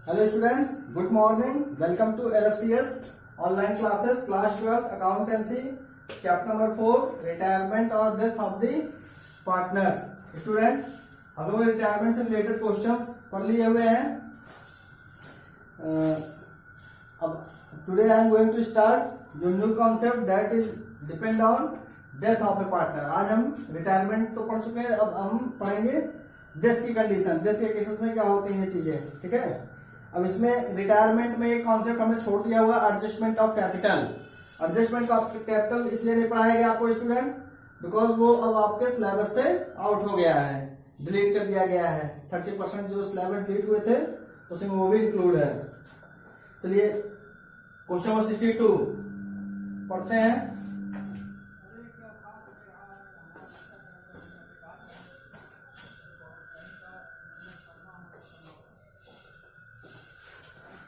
Hello students, good morning. Welcome to LFCS online classes, class 12 accountancy, chapter number 4, retirement or death of the partners. Student, हम लोग retirement से related questions पढ़ लिए हुए हैं. अब today I am going to start the new concept that is depend on death of a partner. आज हम रिटायरमेंट तो पढ़ चुके हैं, अब हम पढ़ेंगे डेथ की कंडीशन, डेथ के केसेस में क्या होती हैं चीजें. ठीक है, अब इसमें रिटायरमेंट में एक कॉन्सेप्ट हमने छोड़ दिया हुआ, adjustment of capital. Adjustment of capital इसलिए नहीं पढ़ाया गया आपको स्टूडेंट्स, बिकॉज वो अब आपके सिलेबस से आउट हो गया है, डिलीट कर दिया गया है. 30% जो सिलेबस डिलीट हुए थे उसमें वो भी इंक्लूड है. चलिए क्वेश्चन नंबर 62 पढ़ते हैं.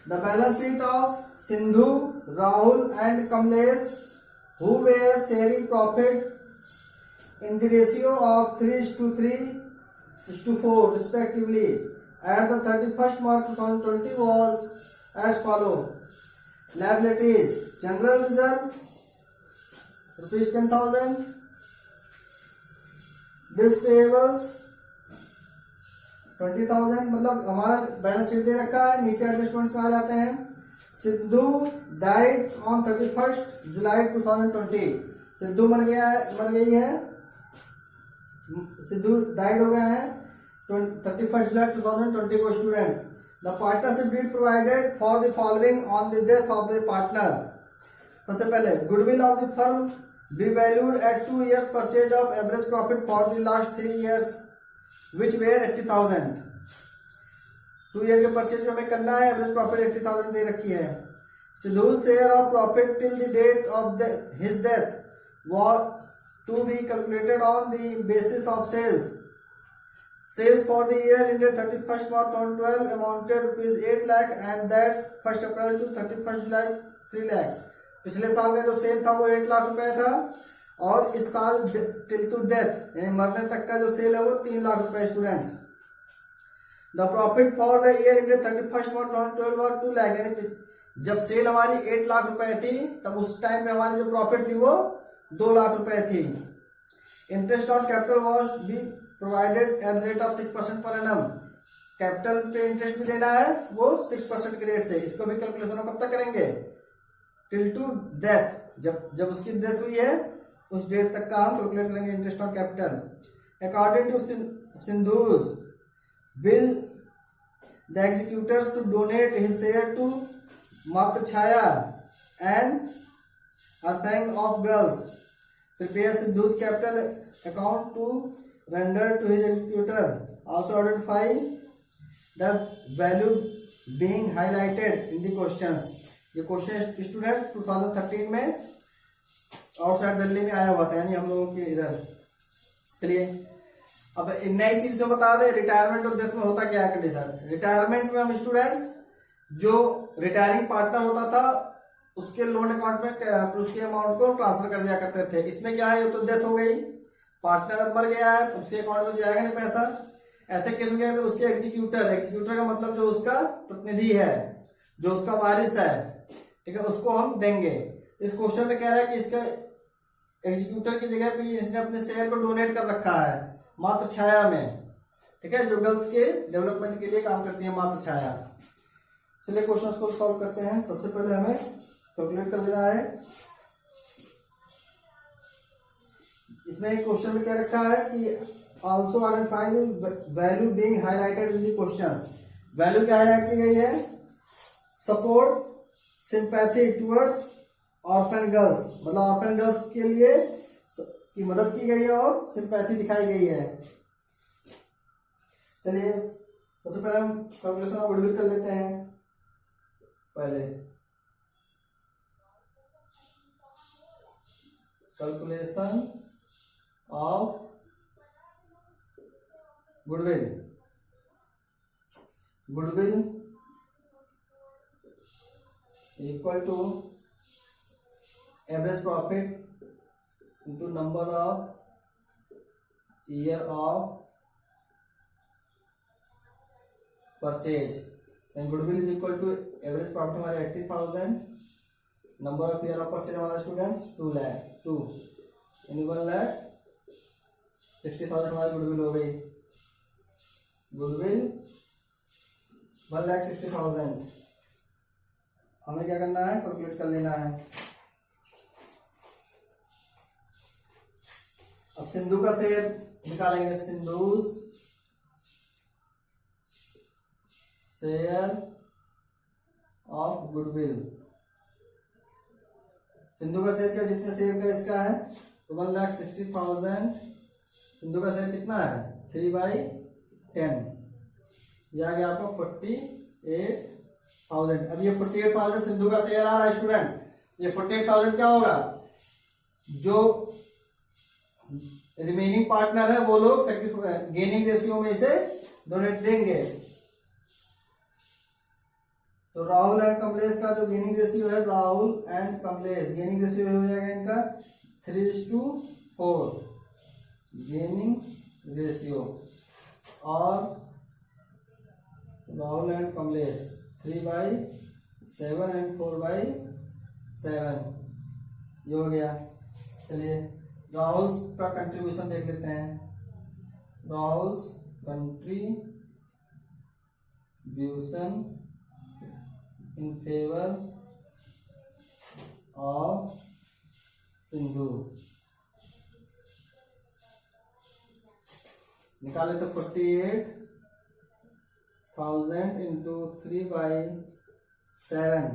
The balance sheet of Sindhu, Rahul and Kamlesh, who were sharing profit in the ratio of 3:3:4 respectively at the 31st March 2020 was as follow. Liabilities: General Reserve rupees 10,000, bills payables 20,000. मतलब हमारा balance sheet दे रखा है, नीचे adjustments में आ जाते हैं. Sidhu died on 31st जुलाई 2020. सिद्धू मर गई है, सिद्धू डाइड हो गया है 31st जुलाई 2020 को. Students, the partnership deed provided for the following on the death of the partner. सबसे पहले goodwill of the firm be valued at 2 years purchase of average profit for the last 3 years which were 80,000. 2 year के purchase में हमें करना है, average profit 80,000 दे रखी है. सिद्धू's share of profit till the date of his death was to be calculated on the basis of sales. Sales for the year ended 31st March 2012 amounted rupees 8 lakh and that 1st April to 31st July 3 lakh. पिछले साल का जो cell था वो 8 लाख रुपए था और इस साल टिल टू डेथ यानी मरने तक का जो सेल है वो 3 लाख रुपए. Students, the profit for the year ended 31st मार्च 2012 और 2 लाख. यानी जब सेल हमारी 8 लाख रुपए थी तब उस टाइम में हमारी जो प्रॉफिट थी वो 2 लाख रुपए थी. Interest on capital was be provided at rate of 6% per annum. Capital पे इंटरेस्ट भी देना है वो 6% के रेट से. इसको भी कैलकुलेशन कब तक करेंगे? Till two death. जब उसकी डेथ हुई है उस डेट तक का हम कैलकुलेट करेंगे interest on capital. According to Sindhu's will the executor should donate his share to Matra Chhaya and bank of girls. Prepare Sindhu's capital account to render to his executor. Also identify the value being highlighted in the questions. ये question student 2013 में outside Delhi में आया हुआ था, यानी हम लोगों के इधर. चलिए अब नई चीज जो बता दे, रिटायरमेंट और डेथ में होता क्या है कंडीशन. रिटायरमेंट में हम स्टूडेंट्स जो रिटायरिंग पार्टनर होता था उसके लोन अकाउंट में उसके अमाउंट को ट्रांसफर कर दिया करते थे. इसमें क्या है, तो डेथ हो गई, पार्टनर अब मर गया है, उसके अकाउंट में जाएगा नहीं पैसा. ऐसे केस में उसके एग्जीक्यूटर का मतलब जो उसका प्रतिनिधि है, जो उसका वारिस है, ठीक है, उसको हम देंगे. इस क्वेश्चन में कह रहा है कि इसका एग्जीक्यूटर की जगह पे इसने अपने शेयर को डोनेट कर रखा है मात्र छाया में. ठीक है, जो गर्ल्स के डेवलपमेंट के लिए काम करती है, मात्र छाया. चलिए क्वेश्चन को सॉल्व करते हैं. सबसे पहले हमें कैलकुलेट कर लेना है. इसमें एक क्वेश्चन में क्या रखा है कि also identify the value being highlighted in the question. Value क्या हाईलाइट की गई है? Support sympathy towards orphan girls, मतलब ऑर्फन गर्ल्स के लिए की मदद की गई है और सिंपैथी दिखाई गई है. चलिए सबसे पहले हम कैलकुलेशन ऑफ गुडविल कर लेते हैं. पहले calculation of goodwill equal to average profit into number of year of purchase. Then goodwill is equal to average profit हमारे 80,000, number of year of purchase हमारा स्टूडेंट्स 2 यानी 1,60,000 हमारी गुडविल हो गई। गुडविल 1,60,000। हमें क्या करना है, कैलकुलेट कर लेना है। अब सिंधु का शेयर निकालेंगे, Sindhu's share of goodwill. Sindhu का शेयर क्या, जितने शेयर का इसका है तो 1,60,000। सिंधु का शेयर कितना है 3/10, यह आ गया आपको 48,000। अब ये 48,000 सिंधु का शेयर आ रहा है स्टूडेंट्स। ये 48,000 क्या होगा, जो रिमेनिंग पार्टनर है वो लोग गेनिंग रेशियो में इसे डोनेट देंगे। तो राहुल एंड कमलेश का जो गेनिंग रेशियो है, Rahul and Kamlesh gaining ratio हो जाएगा इनका 3:4 गेनिंग रेशियो, और राहुल एंड कमलेश 3/7 एंड 4/7 ये हो गया। चलिए राहुल का कंट्रीब्यूशन देख लेते हैं। Rahul contribution in favour of Sindhu निकाले तो 48,000 into 3/7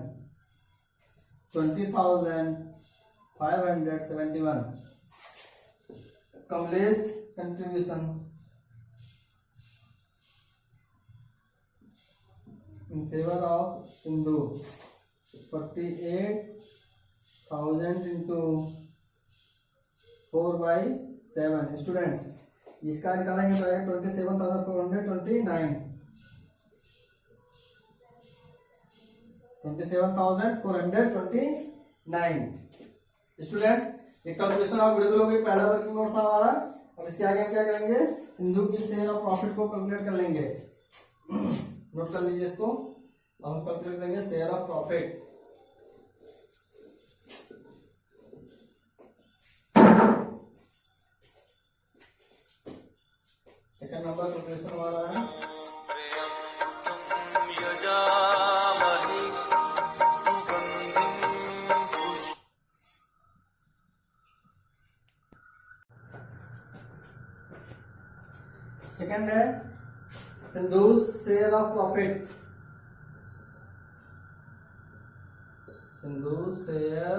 20,571। Kamlesh contribution in favour of Sindhu 48,000 into 4/7। Students इसका निकालेंगे तो 27,429 27,429। स्टूडेंट्स ये कैलकुलेशन ऑफ गुडविल हो गई, पहला वर्किंग नोट था हमारा। अब इसके आगे हम क्या करेंगे, सिंधु की शेयर ऑफ प्रॉफिट को कैलकुलेट कर लेंगे। नोट कर लीजिए इसको। अब हम कैलकुलेट करेंगे share of profit. Second number calculation हमारा है सेकंड है Sindhu share of profit. Sindhu share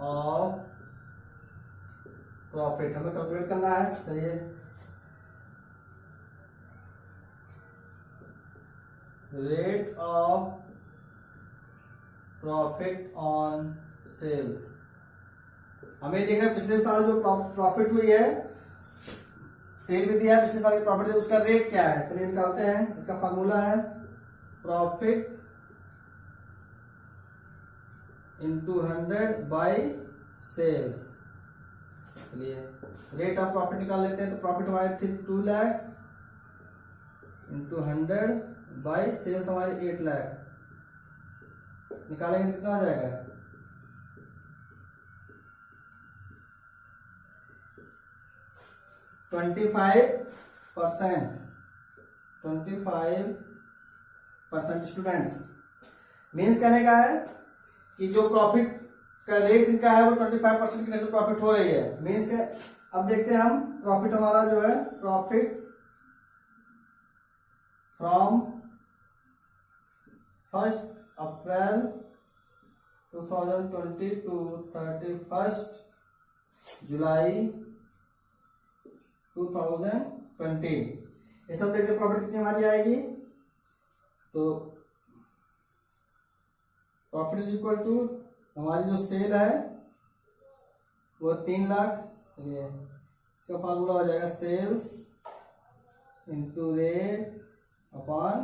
of profit हमें कैलकुलेट करना है। चलिए rate of profit on sales हमें देखना है पिछले साल जो प्रॉफिट हुई है, सेल भी दिया है, पिछले साल की प्रॉफिट है, उसका रेट क्या है। चलिए निकालते हैं। इसका फार्मूला है प्रॉफिट इंटू 100 बाई सेल्स। चलिए रेट ऑफ प्रॉफिट निकाल लेते हैं। तो प्रॉफिट हमारी थी 2 लाख इंटू 100 बाई सेल्स हमारी 8 लाख। निकालेंगे कितना हो जाएगा, 25%। 25% स्टूडेंट्स मीन्स कहने का है कि जो प्रॉफिट का रेट इनका है वो 25% की रेट प्रॉफिट हो रही है। मीन्स के अब देखते हैं हम प्रॉफिट हमारा जो है, प्रॉफिट फ्रॉम 1 अप्रैल 2020 टू 31 जुलाई 2020। इस वक्त देखते प्रॉफिट कितनी हमारी आएगी। तो प्रॉफिट इज इक्वल टू हमारी जो सेल है वो 3 लाख। इसका फार्मूला हो जाएगा सेल्स इंटू रेट अपॉन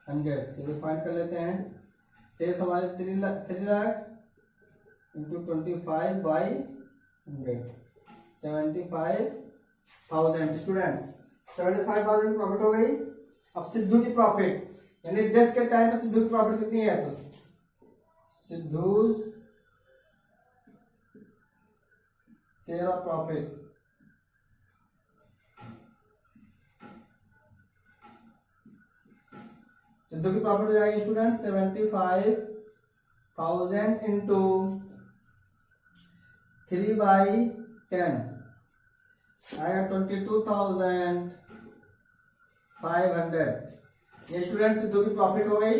100। चलिए फाइंड कर लेते हैं। सेल्स हमारे 3 lakh into 25 by 100 75,000। Students 75,000 profit हो गई। अब सिद्धू की प्रॉफिट यानी डेथ के टाइम पे सिद्धू की प्रॉपर्टी कितनी है, तो सिद्धूज शेयर ऑफ प्रॉफिट, सिद्धू की प्रॉफिट हो जाएगी स्टूडेंट 75,000 इंटू 3/10 आएगा 22,500। ये स्टूडेंट सिद्धू की प्रॉफिट हो गई,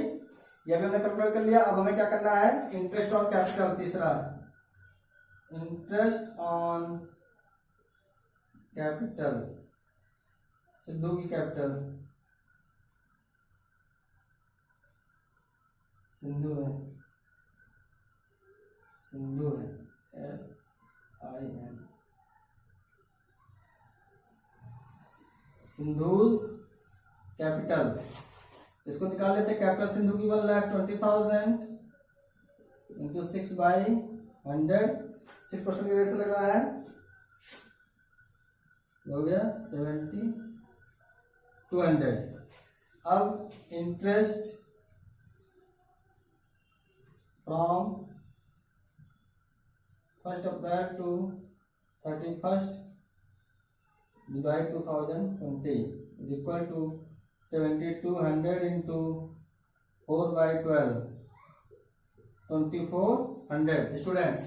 ये भी हमने कैलकुलेट कर लिया। अब हमें क्या करना है, इंटरेस्ट ऑन कैपिटल, तीसरा इंटरेस्ट ऑन कैपिटल, सिद्धू की कैपिटल, सिंधु है SIN, सिंधुज कैपिटल, इसको निकाल लेते हैं। कैपिटल सिंधु की 1,20,000 इंटू 6/100, 6% के रेट से लगा है, हो गया 7,200। अब interest from 1st April to 31st divide 2020 is equal to 7,200 into 4/12 2,400। Students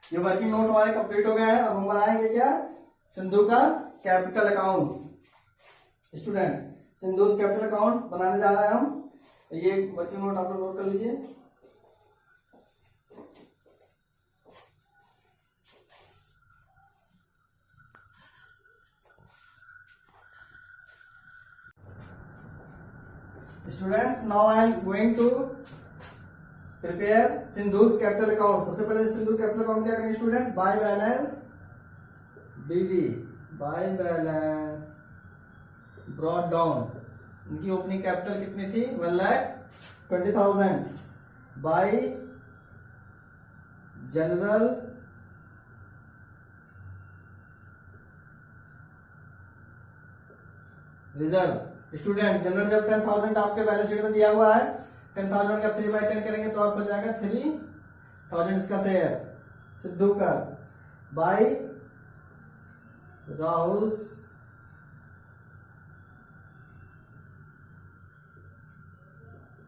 ये वर्किंग नोट हमारे कंप्लीट हो गए हैं। अब हम बनाएंगे क्या, सिंधु का capital account. Student Sindhu capital account बनाने जा रहे हैं हम, ये वर्किंग नोट आप लोग नोट कर लीजिए। Students now I am going to prepare Sindhu's capital account. सबसे पहले सिंधु कैपिटल अकाउंट क्या करेंगे student, by balance BD, by balance brought down. इनकी ओपनिंग कैपिटल कितनी थी, 1,20,000 by general reserve. Student general जब 10,000 आपके बैलेंस शीट में दिया हुआ है, 10,000 का 3/10 करेंगे तो आपको जाएगा 3,000 इसका शेयर सिद्धू का, by Rahul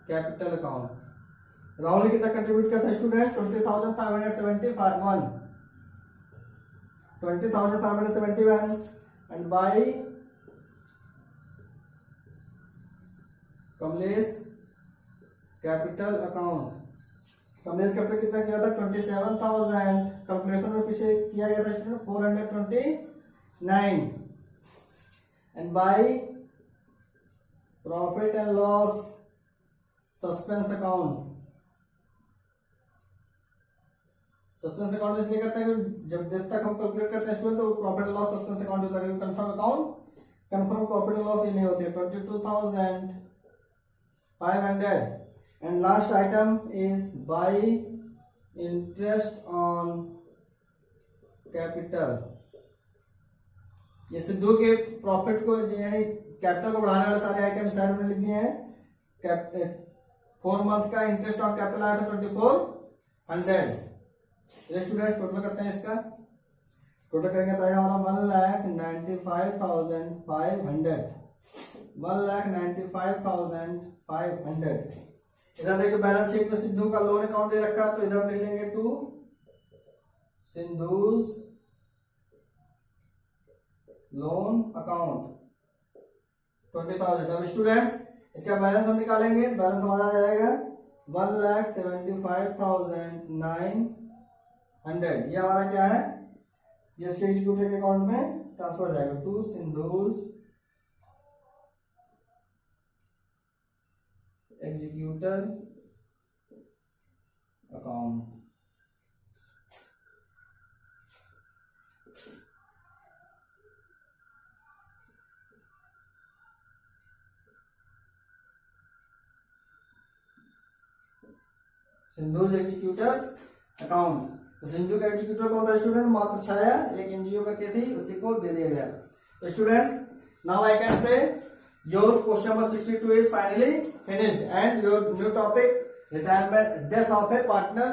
capital account. Rahul ने कितना कंट्रीब्यूट किया था student, 20,571 20,571 and by Kamlesh capital account. Kamlesh capital कितना किया था, 27,000। कैलकुलेशन में पीछे किया गया था 429 and by profit and loss suspense account. Suspense account इसलिए करते हैं जब तक हम कैलकुलेट करते हैं तो profit and loss suspense account होता है, confirm account confirm profit and loss ये नहीं होती है। 22,500 and last item is by interest on capital। ये सिद्धू के प्रॉफिट को यानी कैपिटल को बढ़ाने वाले सारे आइटम साइड में लिख दिए हैं। 4 मंथ का इंटरेस्ट ऑन कैपिटल आया था 2,400। स्टूडेंट टोटल करते हैं इसका, टोटल करेंगे तो आएगा हमारा 1,95,500 1,95,500। इधर देखिए बैलेंस शीट में सिद्धू का लोन अकाउंट दे रखा है तो इधर लिख लेंगे टू सिंधुज लोन अकाउंट 20,000। अब स्टूडेंट्स इसका बैलेंस हम निकालेंगे, बैलेंस हमारा आ जाएगा 1,75,900। ये हमारा क्या है, ये इसके एग्जीक्यूटिव के अकाउंट में ट्रांसफर हो जाएगा to Sindhu's executor account. Sindhu's executors account. तो सिंधु का एग्जीक्यूटर कौन था स्टूडेंट, मात्र छाया एक एनजीओ करके थी, उसी को दे दिया गया। तो students now I can say your question number 62 is finally finished, and your new topic, retirement, death of a partner,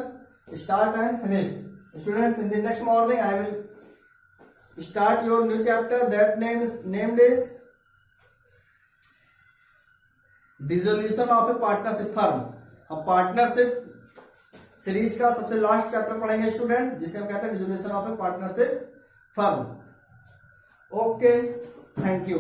start and finished. Students, in the next morning I will start your new chapter that named is dissolution of a partnership firm. हम partnership series का सबसे last chapter पढ़ेंगे student, जिसे हम कहते हैं dissolution of A partnership firm. Okay, thank you.